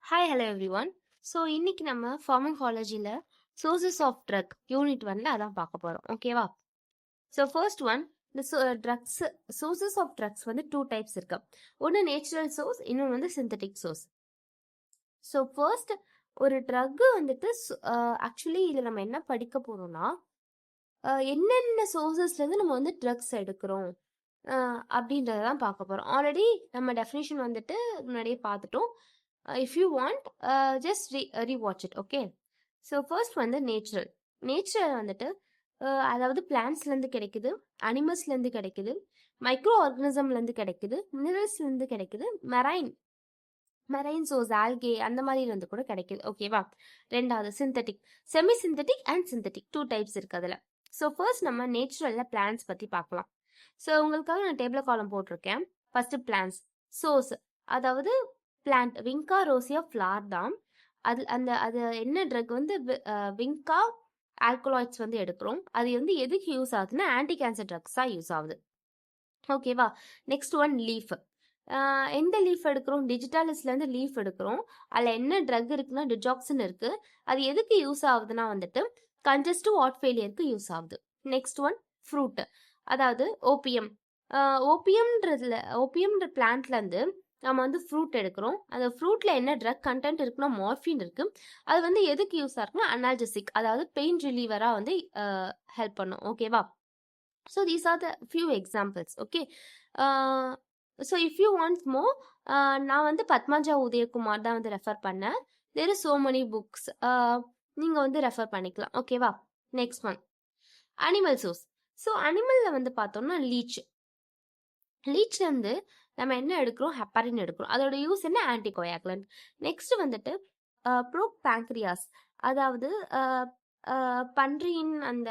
Hi hello everyone. So இன்னைக்கு நம்ம ஃபார்மகாலஜியில் sources of drug unit 1ல அதான் பார்க்க போகிறோம். ஓகேவா? ஸோ ஃபர்ஸ்ட் ஒன், இந்த ட்ரக்ஸ் சோர்சஸ் ஆஃப் ட்ரக்ஸ் வந்து 2 டைப்ஸ் இருக்கு. ஒன்று நேச்சுரல் சோர்ஸ், இன்னொன்று வந்து சிந்தட்டிக் சோர்ஸ். ஸோ ஃபர்ஸ்ட் ஒரு ட்ரக்கு வந்துட்டு ஆக்சுவலி இதில் நம்ம என்ன படிக்க போகிறோம்னா என்னென்ன சோர்சஸ்லேருந்து நம்ம வந்து ட்ரக்ஸ் எடுக்கிறோம் அப்படின்றத தான் பார்க்க போகிறோம். ஆல்ரெடி நம்ம டெஃபினேஷன் வந்துட்டு முன்னாடியே பார்த்துட்டோம். If you want, just rewatch it. Okay. So first வந்து நேச்சுரல் வந்துட்டு அதாவது பிளான்ட்ஸ்லேருந்து கிடைக்குது, அனிமல்ஸ்லேருந்து கிடைக்குது, மைக்ரோ ஆர்கனிசம்லேருந்து கிடைக்குது, மினரல்ஸ்லேருந்து கிடைக்குது, மெரைன் சோர்ஸ் ஆல்கே அந்த மாதிரிலேருந்து கூட கிடைக்குது. ஓகேவா? ரெண்டாவது synthetic, semi synthetic and synthetic 2 types இருக்கு அதில். ஸோ ஃபர்ஸ்ட் நம்ம நேச்சுரலில் பிளான்ட்ஸ் பற்றி பார்க்கலாம். ஸோ உங்களுக்காக நான் டேபிள் காலம் போட்டிருக்கேன். ஃபர்ஸ்ட் பிளான்ட்ஸ் சோர்ஸ், அதாவது பிளான்ட் விங்கா ரோசியா ஃப்ளார் தான். அது என்ன ட்ரக் வந்து விங்கா ஆல்கலாய்ட்ஸ் வந்து எடுக்கிறோம். அது வந்து எதுக்கு யூஸ் ஆகுதுன்னா ஆன்டி கேன்சர் ட்ரக்ஸாக யூஸ் ஆகுது. ஓகேவா? Next one leaf. எந்த லீஃப் எடுக்கிறோம்? டிஜிட்டாலிஸ்லேருந்து லீஃப் எடுக்கிறோம். அதில் என்ன ட்ரக் இருக்குன்னா டிஜாக்சின் இருக்கு. அது எதுக்கு யூஸ் ஆகுதுன்னா வந்துட்டு கன்ஜஸ்டிவ் ஹார்ட் ஃபெயிலியருக்கு யூஸ் ஆகுது. நெக்ஸ்ட் ஒன் ஃப்ரூட், அதாவது ஓபிஎம். ஓபிஎம்ன்ற பிளான்ட்லேருந்து நம்ம வந்து ஃப்ரூட் எடுக்கிறோம். அந்த ஃப்ரூட்ல என்ன ட்ரக் கண்டென்ட் இருக்குன்னா மார்ஃபின் இருக்கு. அது வந்து எதுக்கு யூஸ் ஆகுதுன்னா அனால்ஜெசிக், அதாவது பெயின் ரிலீவரா வந்து ஹெல்ப் பண்ணும். ஓகேவா? So these are the few examples. Okay. So if you want more, நான் வந்து பத்மஜா உதயகுமார் தான் வந்து ரெஃபர் பண்ணேன். There is so many books, நீங்கள் வந்து ரெஃபர் பண்ணிக்கலாம். ஓகேவா? Next one animal source. So அனிமலில் வந்து பார்த்தோம்னா லீச்லேருந்து நம்ம என்ன எடுக்கிறோம்? ஹெப்பரின் எடுக்கிறோம். அதோட யூஸ் என்ன? ஆன்டிகோயாகுலன்ட். நெக்ஸ்ட் வந்துட்டு பேங்க்ரியாஸ், அதாவது பன்றியின் அந்த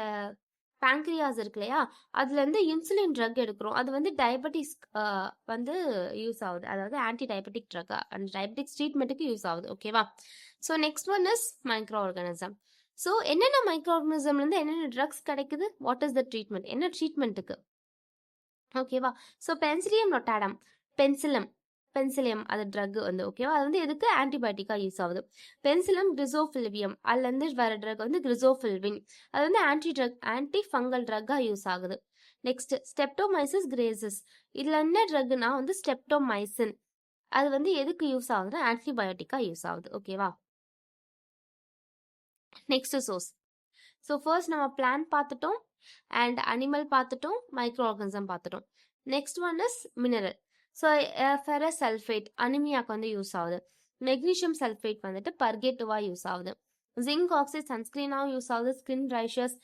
பேங்க்ரியாஸ் இருக்கு இல்லையா, அதுலேருந்து இன்சுலின் ட்ரக் எடுக்கிறோம். அது வந்து டயபெட்டிஸ் வந்து யூஸ் ஆகுது, அதாவது ஆன்டி டயபெட்டிக் ட்ரக், அந்த டயபெட்டிக்ஸ் ட்ரீட்மெண்ட்டுக்கு யூஸ் ஆகுது. ஓகேவா? So next one is micro organism. So என்னென்ன மைக்ரோ ஆர்கானிசம்லேருந்து என்னென்ன ட்ரக்ஸ் கிடைக்குது? What is the treatment? என்ன ட்ரீட்மெண்ட்டுக்கு? ஓகேவா? ஸோ பென்சிலியம் நொட்டாடம், பென்சிலியம் அது ட்ரக் வந்து. ஓகேவா? அது வந்து எதுக்கு? ஆன்டிபயோட்டிக்காக யூஸ் ஆகுது. பென்சிலம் கிரிசோஃபில்வியம், அதுலேருந்து வர ட்ரக் வந்து கிரிசோஃபில்வின், அது வந்து ஆன்டி ஃபங்கல் ட்ரக்காக யூஸ் ஆகுது. நெக்ஸ்ட் ஸ்டெப்டோமைசிஸ் கிரேசிஸ், இதில் என்ன ட்ரக்னா வந்து ஸ்டெப்டோமைசின், அது வந்து எதுக்கு யூஸ் ஆகுதுன்னா ஆன்டிபயோட்டிக்காக யூஸ் ஆகுது. ஓகேவா? Next source. ஸோ ஃபர்ஸ்ட் நம்ம பிளான்ட் பார்த்துட்டோம், அண்ட் அனிமல் பார்த்துட்டோம், மைக்ரோ ஆர்கனிசம் பார்த்துட்டோம். Next one is mineral. So ferrous sulphate அனிமியாக்கு வந்து யூஸ் ஆகுது. மெக்னீஷியம் சல்ஃபேட் வந்துட்டு பர்கேட்டிவாக யூஸ் ஆகுது. ஜிங்க் ஆக்சைட் சன்ஸ்கிரீனாகவும் யூஸ் ஆகுது. ஸ்கின் ரேஷஸ்,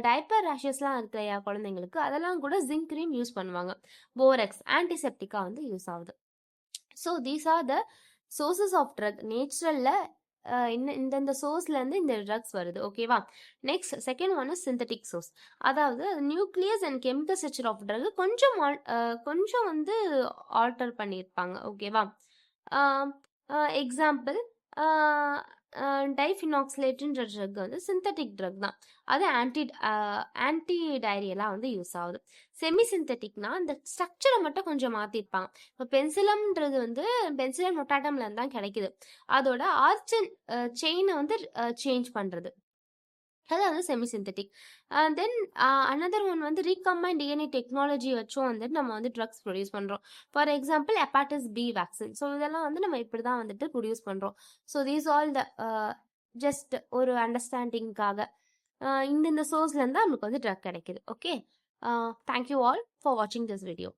டைப்பர் ரேஷஸ்லாம் இருக்கு இல்லையா குழந்தைங்களுக்கு, அதெல்லாம் கூட ஜிங்க் க்ரீம் யூஸ் பண்ணுவாங்க. போரெக்ஸ் ஆன்டிசெப்டிக்காக வந்து யூஸ் ஆகுது. So these are the sources of drug. நேச்சுரலில் இந்த சோர்ஸ்லேருந்து இந்த ட்ரக்ஸ் வருது. ஓகேவா? Next second one synthetic source, அதாவது nucleus and chemical structure of drug கொஞ்சம் வந்து ஆல்டர் பண்ணியிருப்பாங்க. ஓகேவா? எக்ஸாம்பிள் டைஃபினாக்சிலேட்டுன்ற ட்ரக் வந்து சிந்தட்டிக் ட்ரக் தான். அது ஆன்டி டைரியலாக வந்து யூஸ் ஆகுது. செமி சிந்தட்டிக்னா இந்த ஸ்ட்ரக்சரை மட்டும் கொஞ்சம் மாற்றிருப்பாங்க. இப்போ பென்சிலம்ன்றது வந்து பென்சிலம் நொட்டாட்டம்ல தான் கிடைக்குது. அதோட ஆர்ஜின் செயினை வந்து சேஞ்ச் பண்ணுறது, அதாவது semi synthetic. Then another one வந்து ரீகம்பைன் டிஎன்ஏ டெக்னாலஜி வச்சும் வந்துட்டு நம்ம வந்து ட்ரக்ஸ் ப்ரொடியூஸ் பண்ணுறோம். For example hepatitis B vaccine. So இதெல்லாம் வந்து நம்ம இப்படி தான் வந்துட்டு ப்ரொடியூஸ் பண்ணுறோம். So these all the just ஒரு அண்டர்ஸ்டாண்டிங்காக இந்த சோர்ஸ்லேருந்து தான் நமக்கு வந்து ட்ரக் கிடைக்குது. ஓகே, தேங்க்யூ ஆல் ஃபார் வாட்சிங் திஸ் வீடியோ.